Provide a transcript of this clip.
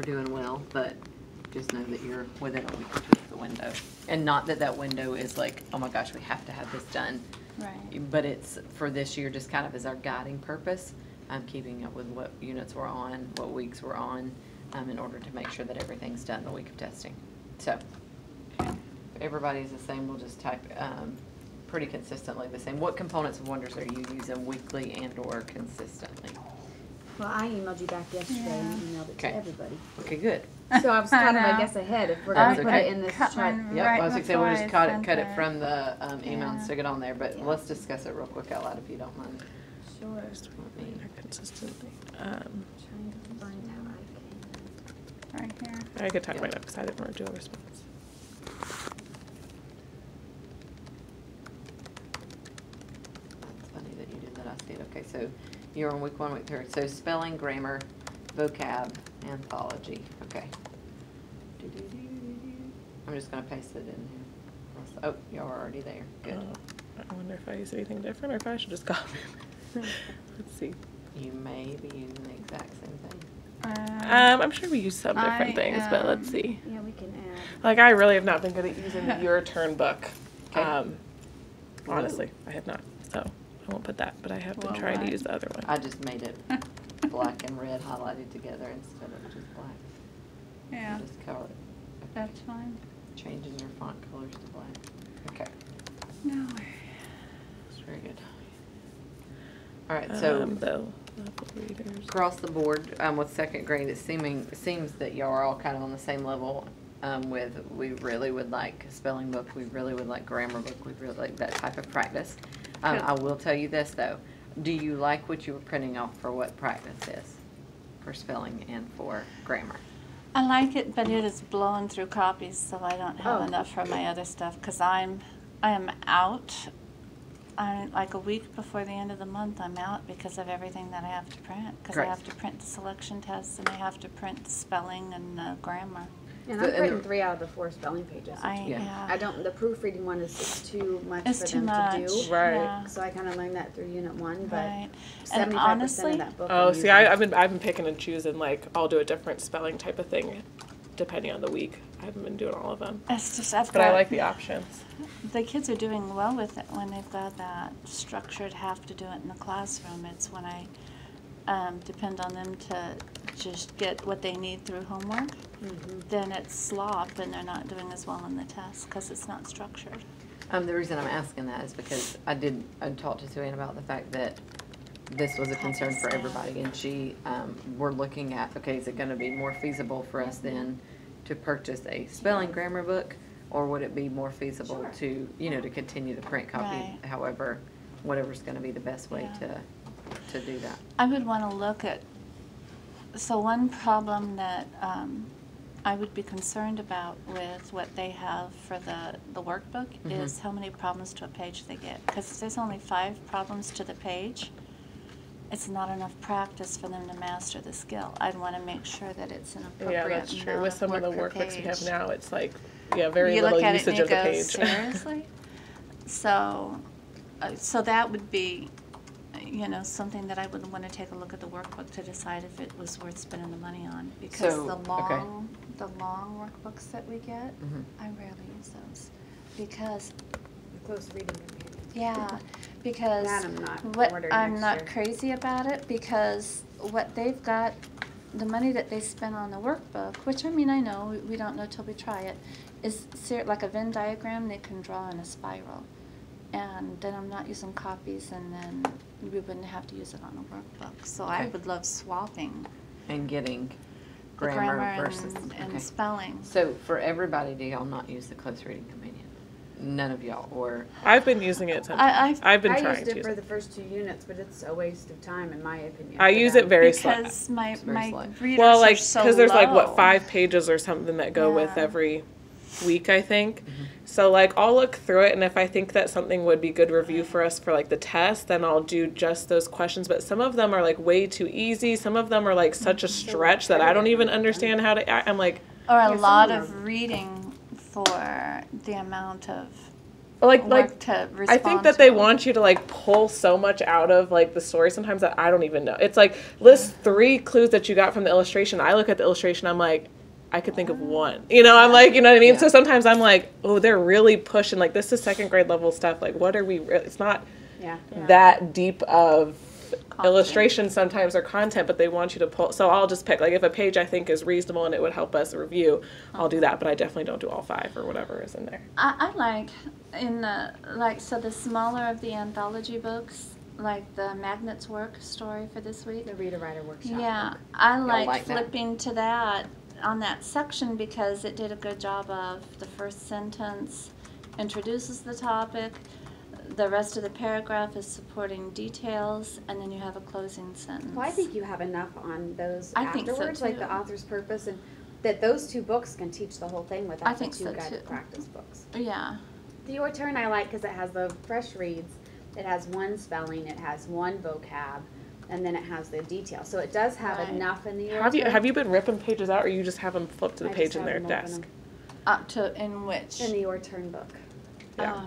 we're doing well, but just know that you're within a week or two of the window. And not that that window is like, oh my gosh, we have to have this done. Right. But it's for this year just kind of as our guiding purpose. Keeping up with what units we're on, what weeks we're on, in order to make sure that everything's done the week of testing. So, if everybody's the same, we'll just type pretty consistently the same. What components of Wonders are you using weekly and or consistently? Well, I emailed you back yesterday and emailed it Okay. to everybody. Okay, good. So I was kind of, I guess, ahead if we're going to put okay. it in this Cut chart. mine Yep, right I was gonna say, before we'll just I cut sent it from the email and Yeah. stick it on there, but Yeah. let's discuss it real quick out loud if you don't mind. Sure. Let me- Consistently. Trying to find how I can. Right here. I could talk Yeah. right now because I didn't do a response. It's funny that you did that, I see it. Okay, so you're on week 1, week 3. So spelling, grammar, vocab, anthology. Okay. I'm just gonna paste it in here. Oh, y'all are already there. Good. I wonder if I use anything different or if I should just copy. Let's see. You may be using the exact same thing. I'm sure we use some different I things, but let's am- see. Yeah, we can add. Like, I really have not been good at using the Your Turn book. Okay. Honestly, I have not. So I won't put that, but I have been Well, trying what? to use the other one. I just made it black and red highlighted together instead of just black. Yeah, Just color it. that's fine. Changing your font colors to black. Okay, No. that's very good. All right, so the level readers. across the board, with second grade, it seems that y'all are all kind of on the same level. With we really would like spelling book, we really would like grammar book, we really like that type of practice. I will tell you this though, do you like what you were printing off for what practice is for spelling and for grammar? I like it, but it is blowing through copies, so I don't have Oh. enough for my other stuff, because I am out. Like a week before the end of the month, I'm out because of everything that I have to print. Because I Correct. have to print the selection tests, and I have to print the spelling and grammar. And So- I've and written the- 3 out of the 4 spelling pages. Yeah. I don't, the proofreading one is just too much It's for too them much. to do. Right. Yeah. So I kind of learned that through Unit 1, but Right. And 75% honestly, of that book. Oh, I'm see, using. I've been picking and choosing. Like, I'll do a different spelling type of thing, depending on the week. I haven't been doing all of them, it's just I've but got. I like the options. The kids are doing well with it when they've got that structured have to do it in the classroom. It's when I depend on them to just get what they need through homework, then it's slop and they're not doing as well in the test because it's not structured. The reason I'm asking that is because I talked to Sue Ann about the fact that this was a concern for everybody, and she, we're looking at, okay, is it gonna be more feasible for us then to purchase a spelling grammar book, or would it be more feasible to, to continue the print copy, Right. however, whatever's gonna be the best way Yeah. to do that. I would want to look at, so one problem that I would be concerned about with what they have for the workbook is how many problems to a page they get. Because if there's only 5 problems to the page, it's not enough practice for them to master the skill. I'd want to make sure that it's an appropriate Yeah, that's true. amount With of some of the work per workbooks we have page. now, it's like, very You little look at it and usage you of the go, page. seriously? So that would be, something that I would want to take a look at the workbook to decide if it was worth spending the money on. Because So, the okay. long workbooks that we get, Mhm. I rarely use those. Because, The close reading companion. yeah, because That I'm not what ordering I'm next not year. crazy about it, because what they've got, the money that they spend on the workbook, which I know, we don't know till we try it, is like a Venn diagram they can draw in a spiral. And then I'm not using copies, and then we wouldn't have to use it on a workbook. So I Okay. would love swapping And getting the grammar versus, and okay. spelling. So for everybody, do y'all not use the close reading companion? None of y'all, or? I've been using it since. I I've been I trying used to it use for it. the first 2 units, but it's a waste of time in my opinion. I for use them. it very slow. Because my It's very slow. readers Well, are like, so because there's like, low. 5 pages or something that go with Yeah. every week, I think. Mm-hmm. So, like, I'll look through it, and if I think that something would be good review for us for, like, the test, then I'll do just those questions. But some of them are, like, way too easy. Some of them are, like, such a stretch that I don't even understand how I'm like, Or a Yeah, lot some of of them. reading for the amount of like work to respond I think that they to. want you to like pull so much out of like the story sometimes that I don't even know. It's like list 3 clues that you got from the illustration. I look at the illustration, I'm like, I could think of one. You know, I'm like, you know what I mean? Yeah. So sometimes I'm like, oh, they're really pushing, like this is 2nd grade level stuff. Like what are we, it's not Yeah. that deep of Content. illustration sometimes or content, but they want you to pull. So I'll just pick, like if a page I think is reasonable and it would help us review, I'll do that, but I definitely don't do all 5 or whatever is in there. I like in the, like, so the smaller of the anthology books, like the Magnets Work story for this week. The reader writer workshop. Yeah, book. I like like that. flipping to that on that section because it did a good job of the first sentence introduces the topic, the rest of the paragraph is supporting details, and then you have a closing sentence. Well, I think you have enough on those I think so, afterwards, like too. the author's purpose, and that those 2 books can teach the whole thing I without the think 2 so, guided too. practice books. Yeah. The Your Turn I like because it has the fresh reads, it has 1 spelling, it has 1 vocab, and then it has the detail. So it does have Right. enough in the Your Have Turn. you been ripping pages out, or you just have them flip to the I page just in have their them open desk? them. Up to in which? In the Your Turn book. Yeah.